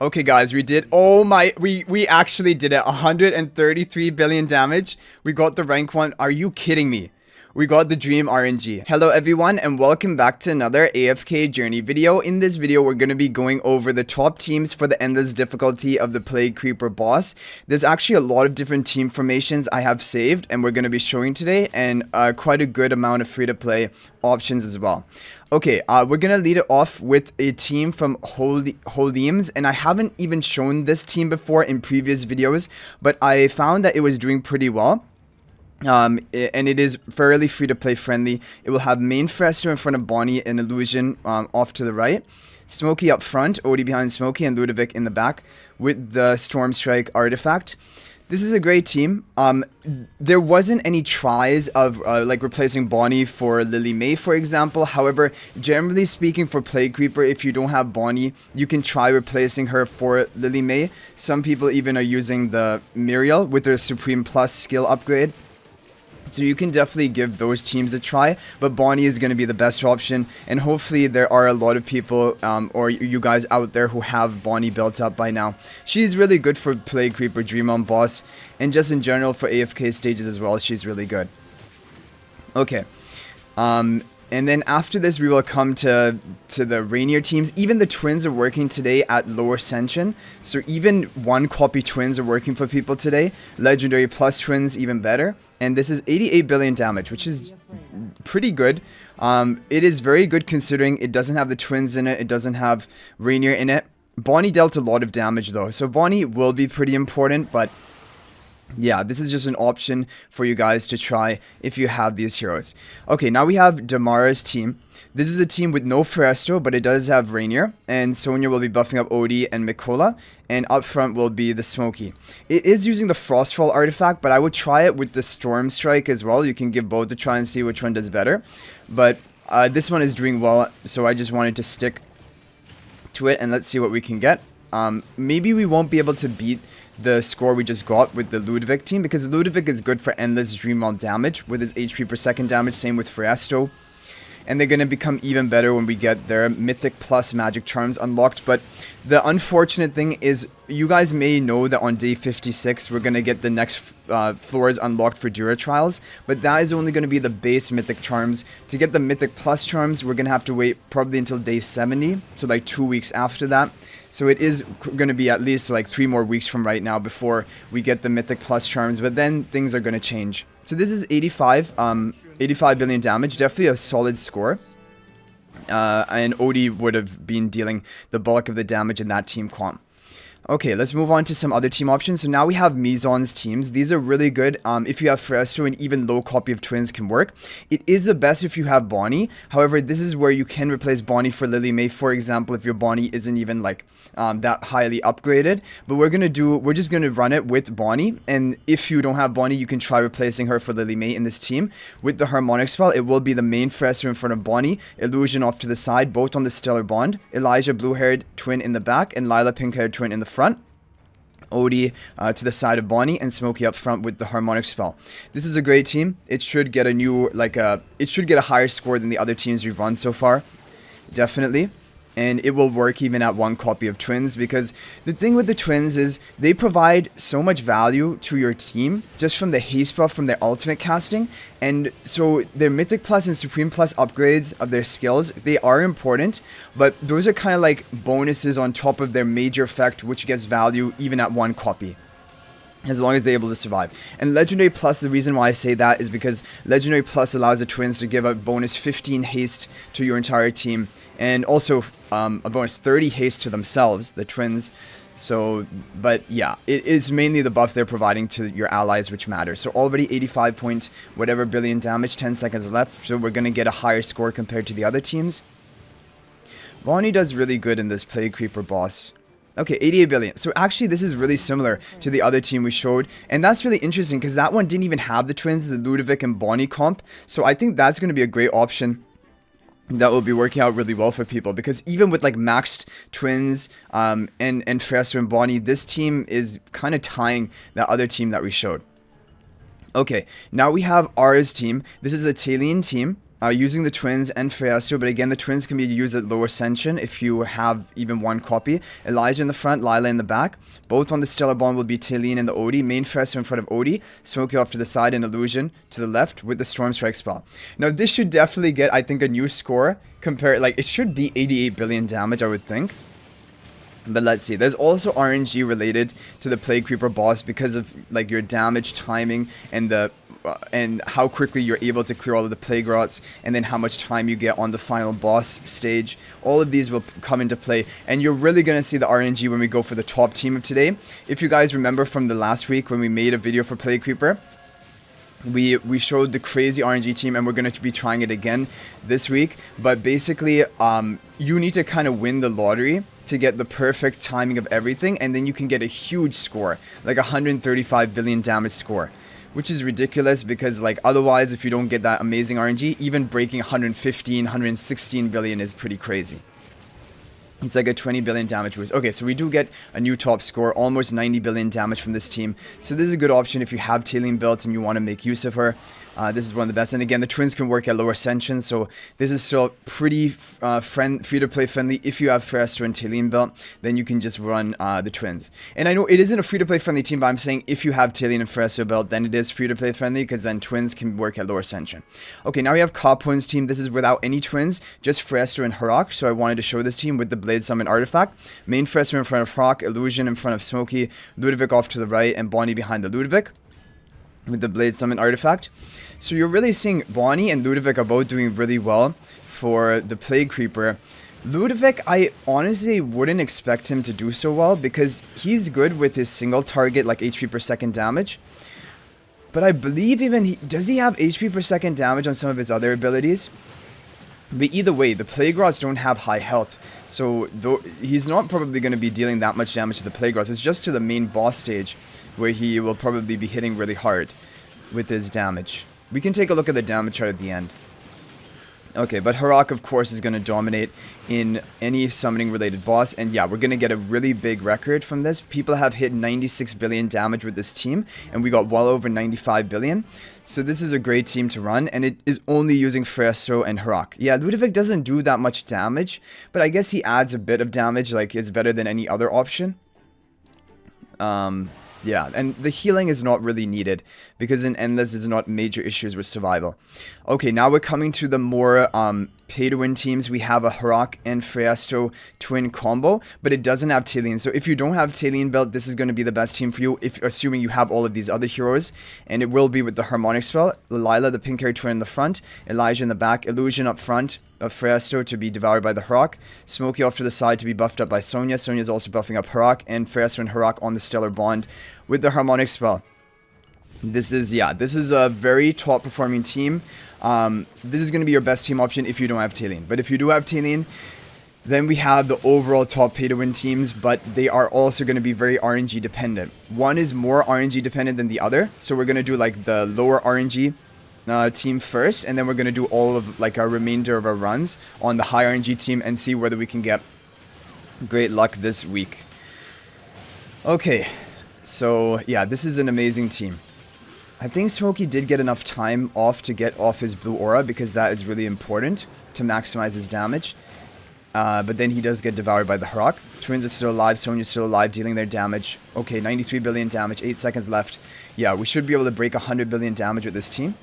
Okay, guys, we did. Oh my, we actually did it. 133 billion damage. We got the rank 1. Are you kidding me? We got the dream RNG. Hello everyone and welcome back to another AFK journey video. In this video, we're going to be going over the top teams for the endless difficulty of the Plague Creeper boss. There's actually a lot of different team formations I have saved and we're going to be showing today, and quite a good amount of free-to-play options as well. Okay, we're going to lead it off with a team from Holeems, and I haven't even shown this team before in previous videos, but I found that it was doing pretty well. And it is fairly free-to-play friendly. It will have main Fresto in front of Bonnie and Illusion off to the right. Smokey up front, Odie behind Smokey, and Ludovic in the back with the Storm Strike artifact. This is a great team. There wasn't any tries of like replacing Bonnie for Lily May, for example. However, generally speaking, for Plague Creeper, if you don't have Bonnie, you can try replacing her for Lily May. Some people even are using the Muriel with their Supreme Plus skill upgrade. So you can definitely give those teams a try, but Bonnie is going to be the best option, and hopefully there are a lot of people or you guys out there who have Bonnie built up by now. She's really good for Plague Creeper, Dream on Boss, and just in general for AFK stages as well, she's really good. Okay, and then after this we will come to the Reinier teams. Even the twins are working today at lower Ascension, so even one copy twins are working for people today. Legendary plus twins even better. And this is 88 billion damage, which is pretty good. It is very good considering it doesn't have the twins in it. It doesn't have Reinier in it. Bonnie dealt a lot of damage though. So Bonnie will be pretty important. But yeah, this is just an option for you guys to try if you have these heroes. Okay, now we have Damara's team. This is a team with no Fresto, but it does have Reinier, and Sonya will be buffing up Odie and Mikola, and up front will be the Smokey. It is using the Frostfall artifact, but I would try it with the Storm Strike as well. You can give both a try and see which one does better, but this one is doing well, so I just wanted to stick to it, and let's see what we can get. Maybe we won't be able to beat the score we just got with the Ludovic team, because Ludovic is good for endless Dream on damage with his HP per second damage, same with Fresto. And they're going to become even better when we get their Mythic Plus Magic Charms unlocked. But the unfortunate thing is, you guys may know that on day 56, we're going to get the next floors unlocked for Dura Trials. But that is only going to be the base Mythic Charms. To get the Mythic Plus Charms, we're going to have to wait probably until day 70. So like 2 weeks after that. So it is going to be at least like 3 more weeks from right now before we get the Mythic Plus Charms. But then things are going to change. So this is 85 billion damage, definitely a solid score. And Odie would have been dealing the bulk of the damage in that team comp. Okay, let's move on to some other team options. So now we have Mizon's teams. These are really good if you have Fresto, and even low copy of twins can work. It is the best if you have Bonnie. However, this is where you can replace Bonnie for Lily May, for example, if your Bonnie isn't even like that highly upgraded. But we're just gonna run it with Bonnie, and if you don't have Bonnie, you can try replacing her for Lily May in this team with the Harmonic spell. It will be the main Fresto in front of Bonnie, Illusion off to the side, both on the Stellar Bond, Elijah blue-haired twin in the back, and Lila pink-haired twin in the front. Odie to the side of Bonnie, and Smokey up front with the Harmonic spell. This is a great team. It should get it should get a higher score than the other teams we've run so far, definitely. And it will work even at one copy of twins, because the thing with the twins is they provide so much value to your team just from the haste buff from their ultimate casting. And so their Mythic Plus and Supreme Plus upgrades of their skills, they are important, but those are kind of like bonuses on top of their major effect, which gets value even at one copy, as long as they're able to survive. And Legendary Plus, the reason why I say that is because Legendary Plus allows the twins to give a bonus 15 haste to your entire team, and also a bonus 30 haste to themselves, the twins. So, but yeah, it is mainly the buff they're providing to your allies which matters. So already 85 point whatever billion damage, 10 seconds left, so we're going to get a higher score compared to the other teams. Bonnie does really good in this Plague Creeper boss. Okay, 88 billion. So actually this is really similar to the other team we showed, and that's really interesting because that one didn't even have the twins, the Ludovic and Bonnie comp. So I think that's going to be a great option that will be working out really well for people, because even with like maxed twins and Fresto and Bonnie, this team is kind of tying that other team that we showed. Okay, now we have R's team. This is a Talene team. using the twins and Fiasco, but again, the twins can be used at lower ascension if you have even one copy. Elijah in the front, Lila in the back. Both on the Stellar Bond will be Talene and the Odie. Main Fiasco in front of Odie, Smokey off to the side, and Illusion to the left with the Storm Strike spell. Now, this should definitely get, I think, a new score compared, like, it should be 88 billion damage, I would think. But let's see, there's also RNG related to the Plague Creeper boss because of, like, your damage timing and the and how quickly you're able to clear all of the plague rots, and then how much time you get on the final boss stage. All of these will come into play, and you're really going to see the RNG when we go for the top team of today. If you guys remember from the last week when we made a video for Plague Creeper, we showed the crazy RNG team, and we're going to be trying it again this week. But basically, you need to kind of win the lottery to get the perfect timing of everything, and then you can get a huge score, like 135 billion damage score. Which is ridiculous because, like, otherwise, if you don't get that amazing RNG, even breaking 115, 116 billion is pretty crazy. It's like a 20 billion damage boost. Okay, so we do get a new top score, almost 90 billion damage from this team. So this is a good option if you have Talene built and you want to make use of her. This is one of the best. And again, the twins can work at lower ascension, so this is still pretty free-to-play friendly. If you have Fiasco and Talene built, then you can just run the twins. And I know it isn't a free-to-play friendly team, but I'm saying if you have Talene and Fiasco built, then it is free-to-play friendly, because then twins can work at lower ascension. Okay, now we have Copwin's team. This is without any twins, just Fiasco and Harak. So I wanted to show this team with the Blade Summon artifact. Main Fiasco in front of Harak, Illusion in front of Smokey, Ludovic off to the right, and Bonnie behind the Ludovic with the Blade Summon artifact. So you're really seeing Bonnie and Ludovic are both doing really well for the Plague Creeper. Ludovic, I honestly wouldn't expect him to do so well because he's good with his single target, like HP per second damage. But I believe even does he have HP per second damage on some of his other abilities? But either way, the Plague Rods don't have high health. So he's not probably going to be dealing that much damage to the Plague Rods. It's just to the main boss stage where he will probably be hitting really hard with his damage. We can take a look at the damage chart at the end. Okay, but Harak, of course, is going to dominate in any summoning related boss. And yeah, we're going to get a really big record from this. People have hit 96 billion damage with this team, and we got well over 95 billion. So this is a great team to run, and it is only using Fiasco and Harak. Yeah, Ludovic doesn't do that much damage, but I guess he adds a bit of damage, like it's better than any other option. Yeah, and the healing is not really needed because in Endless is not major issues with survival. Okay, now we're coming to the more pay-to-win teams. We have a Harak and Fiasco twin combo, but it doesn't have Talene. So if you don't have Talene built, this is going to be the best team for you, if assuming you have all of these other heroes. And it will be with the Harmonic spell. Lila, the pink hair twin in the front, Elijah in the back, Illusion up front of Fiasco to be devoured by the Harak, Smokey off to the side to be buffed up by Sonya. Sonya is also buffing up Harak, and Fiasco and Harak on the Stellar Bond with the Harmonic spell. This is a very top performing team. This is going to be your best team option if you don't have Talene. But if you do have Talene, then we have the overall top pay to win teams, but they are also going to be very RNG dependent. One is more RNG dependent than the other. So we're going to do like the lower RNG team first, and then we're going to do all of like our remainder of our runs on the high RNG team and see whether we can get great luck this week. Okay, so yeah, this is an amazing team. I think Smokey did get enough time off to get off his blue aura because that is really important to maximize his damage. But then he does get devoured by the Harak. Twins are still alive, Sonya's still alive, dealing their damage. Okay, 93 billion damage, 8 seconds left. Yeah, we should be able to break 100 billion damage with this team.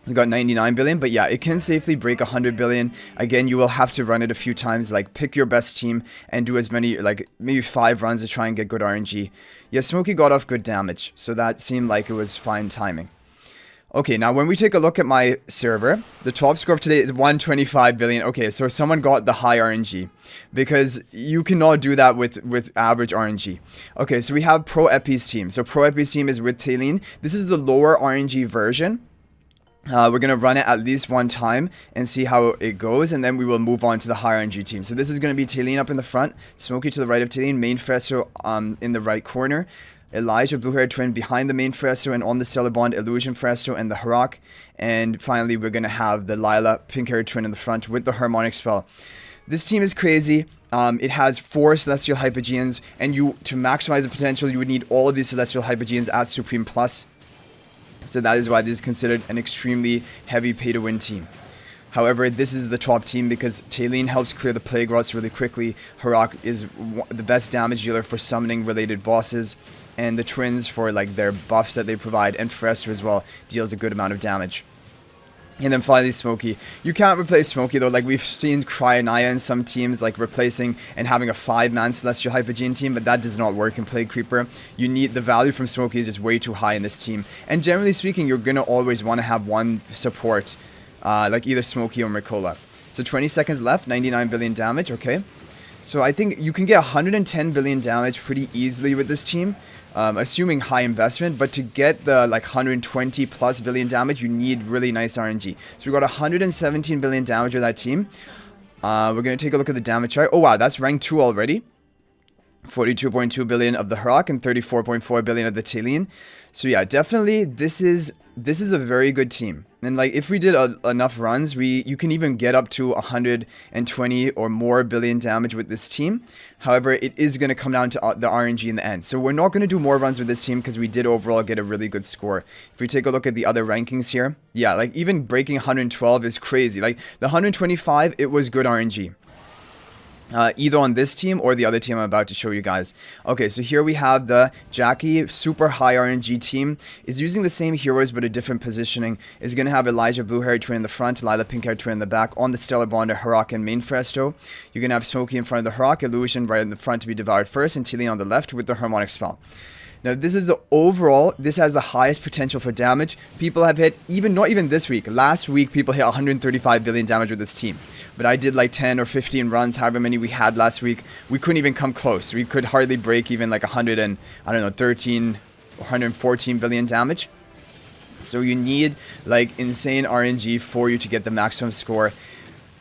We got 99 billion, but yeah, it can safely break 100 billion. Again, you will have to run it a few times, like pick your best team and do as many, like maybe 5 runs to try and get good RNG. Yeah, Smokey got off good damage, so that seemed like it was fine timing. Okay, now when we take a look at my server, the top score of today is 125 billion. Okay, so someone got the high RNG because you cannot do that with average RNG. Okay, so we have Pro Epi's team. So Pro Epi's team is with Talene. This is the lower RNG version. We're going to run it at least one time and see how it goes, and then we will move on to the high RNG team. So this is going to be Talene up in the front, Smokey to the right of Talene, main Fiasco in the right corner, Elijah, blue-haired twin behind the main Fiasco, and on the Stellar Bond, Illusion Fiasco and the Harak. And finally, we're going to have the Lila, pink-haired twin in the front with the Harmonic spell. This team is crazy. It has 4 Celestial Hypogeans, and to maximize the potential, you would need all of these Celestial Hypogeans at Supreme Plus. So that is why this is considered an extremely heavy pay-to-win team. However, this is the top team because Talene helps clear the plague rots really quickly. Harak is the best damage dealer for summoning related bosses, and the twins for like their buffs that they provide, and Frester as well deals a good amount of damage. And then finally Smokey. You can't replace Smokey though. Like we've seen Reinier in some teams like replacing and having a 5-man Celestial Hypogean team, but that does not work in Plague Creeper. You need the value from Smokey is just way too high in this team. And generally speaking, you're gonna always want to have one support, like either Smokey or Mercola. So 20 seconds left, 99 billion damage. Okay. So I think you can get 110 billion damage pretty easily with this team. Assuming high investment, but to get the like 120 plus billion damage, you need really nice RNG. So we got 117 billion damage with that team. We're going to take a look at the damage chart. Oh wow, that's rank 2 already. 42.2 billion of the Harak and 34.4 billion of the Talene. So yeah, definitely this is a very good team. And like if we did enough runs, you can even get up to 120 or more billion damage with this team. However, it is going to come down to the RNG in the end. So we're not going to do more runs with this team because we did overall get a really good score. If we take a look at the other rankings here, yeah, like even breaking 112 is crazy. Like the 125, it was good RNG. Either on this team or the other team I'm about to show you guys. Okay, so here we have the Jackie super high RNG team. Is using the same heroes but a different positioning. Is going to have Elijah blue haired twin in the front, Lila pink haired twin in the back. On the Stellar Bonder, Harak and main Fresto. You're going to have Smokey in front of the Harak, Illusion right in the front to be devoured first, and Talene on the left with the Harmonic spell. Now this is the overall, this has the highest potential for damage. People have hit, not even this week, last week people hit 135 billion damage with this team. But I did like 10 or 15 runs, however many we had last week. We couldn't even come close. We could hardly break even like 100 and, I don't know, 13 or 114 billion damage. So you need like insane RNG for you to get the maximum score.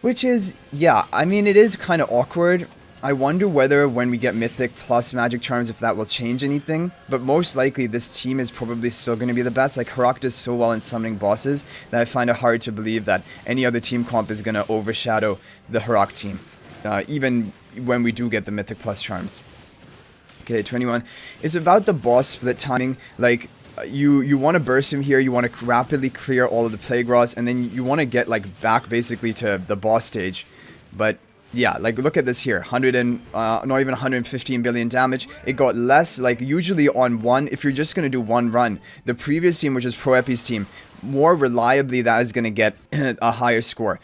Which is, yeah, I mean it is kind of awkward. I wonder whether when we get Mythic plus Magic Charms if that will change anything. But most likely this team is probably still going to be the best. Like Harak does so well in summoning bosses that I find it hard to believe that any other team comp is going to overshadow the Harak team. Even when we do get the Mythic plus Charms. Okay, 21. It's about the boss split timing. Like you want to burst him here. You want to rapidly clear all of the Plague Rots. And then you want to get like back basically to the boss stage. But yeah, like look at this here, not even 115 billion damage. It got less, like usually on one, if you're just going to do one run, the previous team, which is Pro Epi's team, more reliably that is going to get a higher score.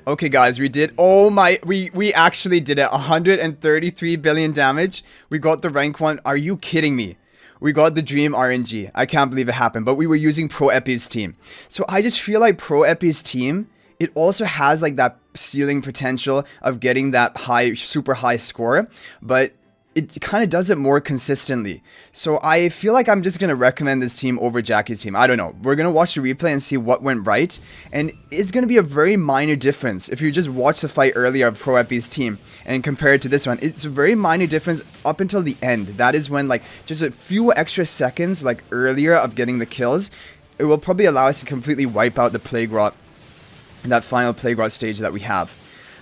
Okay guys, we did, we actually did it, 133 billion damage. We got the rank 1, are you kidding me? We got the dream RNG, I can't believe it happened, but we were using Pro Epi's team. So I just feel like Pro Epi's team, it also has like that ceiling potential of getting that high, super high score, but it kind of does it more consistently. So I feel like I'm just going to recommend this team over Jackie's team. I don't know. We're going to watch the replay and see what went right. And it's going to be a very minor difference. If you just watch the fight earlier of Pro Epi's team and compare it to this one, it's a very minor difference up until the end. That is when like just a few extra seconds like earlier of getting the kills, it will probably allow us to completely wipe out the Plague Rot. That final Plague Rot stage that we have.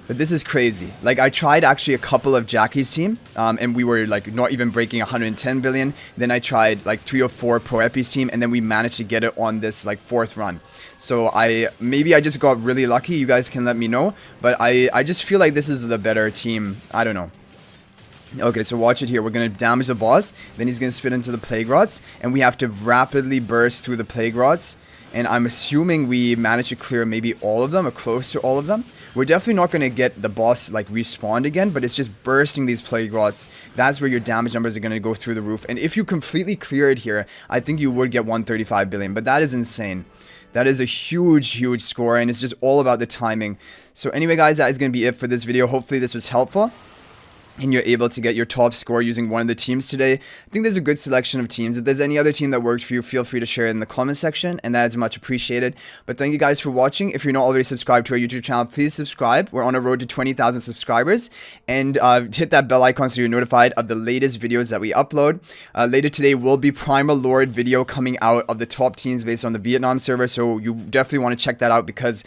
But this is crazy. Like I tried actually a couple of Jackie's team and we were like not even breaking 110 billion. Then I tried like 3 or 4 Pro Epi's team and then we managed to get it on this like 4th run. So maybe I just got really lucky. You guys can let me know. But I just feel like this is the better team. I don't know. Okay, so watch it here. We're going to damage the boss. Then he's going to spit into the Plague Rots. And we have to rapidly burst through the Plague Rots. And I'm assuming we managed to clear maybe all of them or close to all of them. We're definitely not going to get the boss like respawned again, but it's just bursting these Plague Rots. That's where your damage numbers are going to go through the roof. And if you completely clear it here, I think you would get 135 billion, but that is insane. That is a huge, huge score, and it's just all about the timing. So anyway, guys, that is going to be it for this video. Hopefully this was helpful and you're able to get your top score using one of the teams today. I think there's a good selection of teams. If there's any other team that works for you, feel free to share it in the comment section, and that is much appreciated. But thank you guys for watching. If you're not already subscribed to our YouTube channel, please subscribe. We're on a road to 20,000 subscribers, and hit that bell icon so you're notified of the latest videos that we upload. Later today will be Primal Lord video coming out of the top teams based on the Vietnam server, so you definitely want to check that out because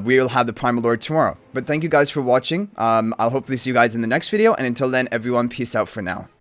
we will have the Primal Lord tomorrow. But thank you guys for watching. I'll hopefully see you guys in the next video. And until then, everyone, peace out for now.